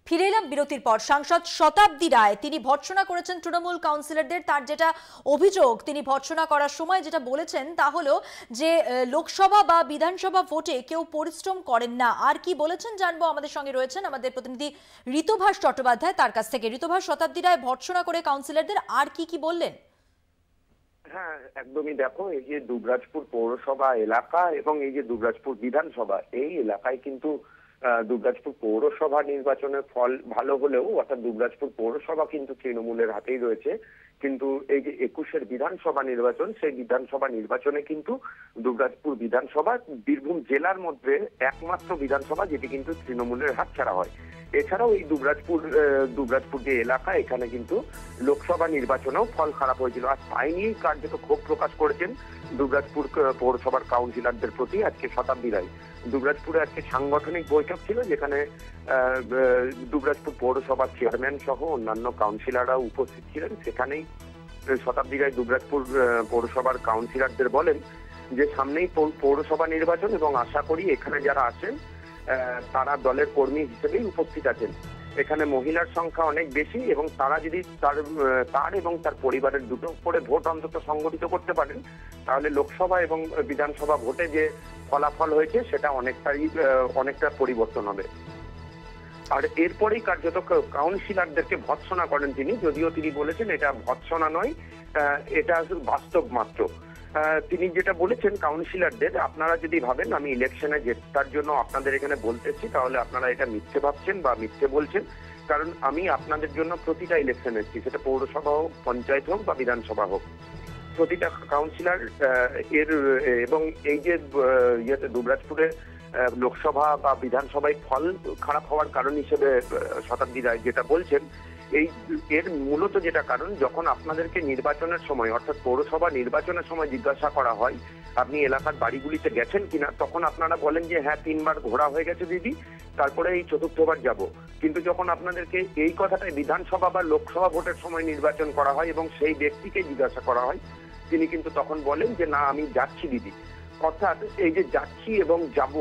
ফিরে এলাম বিরতির পর। সাংসদ শতাব্দী রায় তিনি ভর্ৎসনা করেছেন তৃণমূল কাউন্সিলরদের। তার যেটা অভিযোগ, তিনি ভর্ৎসনা করার সময় যেটা বলেছেন তা হলো যে লোকসভা বা বিধানসভা ভোটে কেউ পরিশ্রম করেন না। আর কি বলেছেন জানবো। আমাদের সঙ্গে রয়েছেন আমাদের প্রতিনিধি ঋতুভাস চট্টোপাধ্যায়, তার কাছ থেকে। ঋতুভাস, শতাব্দী রায় ভর্ৎসনা করে কাউন্সিলরদের আর কি বললেন? হ্যাঁ, একদমই। দেখো, এই যে দুবরাজপুর পৌরসভা এলাকা এবং এই যে দুবরাজপুর বিধানসভা, এই এলাকায় কিন্তু দুবরাজপুর পৌরসভা নির্বাচনের ফল ভালো হলেও, অর্থাৎ দুবরাজপুর পৌরসভা কিন্তু তৃণমূলের হাতেই রয়েছে। কিন্তু এই যে 21-এর বিধানসভা নির্বাচন, সেই বিধানসভা নির্বাচনে কিন্তু দুবরাজপুর বিধানসভা বীরভূম জেলার মধ্যে একমাত্র বিধানসভা যেটি কিন্তু তৃণমূলের হাতছাড়া হয়। এছাড়াও এই দুবরাজপুর যে এলাকা, এখানে কিন্তু লোকসভা নির্বাচনেও ফল খারাপ হয়েছিল। আর তাই নিয়েই কার্যত ক্ষোভ প্রকাশ করেছেন দুবরাজপুর পৌরসভার কাউন্সিলরদের প্রতি আজকে শতাব্দী রায়। দুবরাজপুরে আজকে সাংগঠনিক বৈঠক ছিল, যেখানে দুবরাজপুর পৌরসভার চেয়ারম্যান সহ অন্যান্য কাউন্সিলররা উপস্থিত ছিলেন। সেখানেই শতাব্দী রায় দুবরাজপুর পৌরসভার কাউন্সিলরদের বলেন যে সামনেই পৌরসভা নির্বাচন এবং আশা করি এখানে যারা আছেন তারা দলের কর্মী হিসেবেই উপস্থিত আছেন। এখানে মহিলার সংখ্যা অনেক বেশি এবং তারা যদি তার এবং তার পরিবারের দুটো করে ভোট অন্তত সংগঠিত করতে পারেন, তাহলে লোকসভা এবং বিধানসভা ভোটে যে ফলাফল হয়েছে সেটা অনেকটা পরিবর্তন হবে। আর এরপরেই কার্যত কাউন্সিলরদেরকে ভর্ৎসনা করেন তিনি, যদিও তিনি বলেছেন এটা ভর্ৎসনা নয়, এটা বাস্তব মাত্র। তিনি যেটা বলেছেন কাউন্সিলরদের, আপনারা যদি ভাবেন আমি ইলেকশনে জেতার জন্য আপনাদের এখানে বলতেছি, তাহলে আপনারা এটা মিথ্যে ভাবছেন বা মিথ্যে বলছেন। কারণ আমি আপনাদের জন্য প্রতিটা ইলেকশন এসেছি, সেটা পৌরসভা হোক, পঞ্চায়েত হোক বা বিধানসভা হোক। প্রতিটা কাউন্সিলর এবং এই যে দুবরাজপুরে লোকসভা বা বিধানসভায় ফল খারাপ হওয়ার কারণ হিসেবে শতাব্দী রায় যেটা বলছেন, এর মূলত যেটা কারণ, যখন আপনাদেরকে নির্বাচনের সময় অর্থাৎ পৌরসভা নির্বাচনের সময় জিজ্ঞাসা করা হয় আপনি এলাকার বাড়িগুলিতে গেছেন কিনা, তখন আপনারা বলেন যে হ্যাঁ 3বার ঘোরা হয়ে গেছে দিদি, তারপরে এই 4র্থবার যাব। কিন্তু যখন আপনাদেরকে এই কথাটাই বিধানসভা বা লোকসভা ভোটের সময় নির্বাচন করা হয় এবং সেই ব্যক্তিকে জিজ্ঞাসা করা হয়, তিনি কিন্তু তখন বলেন যে না আমি যাচ্ছি দিদি। অর্থাৎ এই যে যাচ্ছি এবং যাব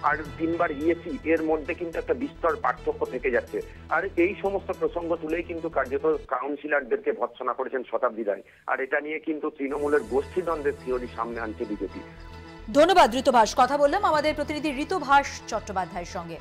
আর 3বার গিয়েছি, এর মধ্যে কিন্তু একটা বিস্তর পার্থক্য থেকে যাচ্ছে। আর এই সমস্ত প্রসঙ্গ তুলেই কিন্তু কার্যত কাউন্সিলরদেরকে ভর্ৎসনা করেছেন শতাব্দী রায়। আর এটা নিয়ে কিন্তু তৃণমূলের গোষ্ঠীদ্বন্দ্বের থিওরি সামনে আনছে বিজেপি। ধন্যবাদ ঋতুভাস। কথা বললাম আমাদের প্রতিনিধি ঋতুভাস চট্টোপাধ্যায়ের সঙ্গে।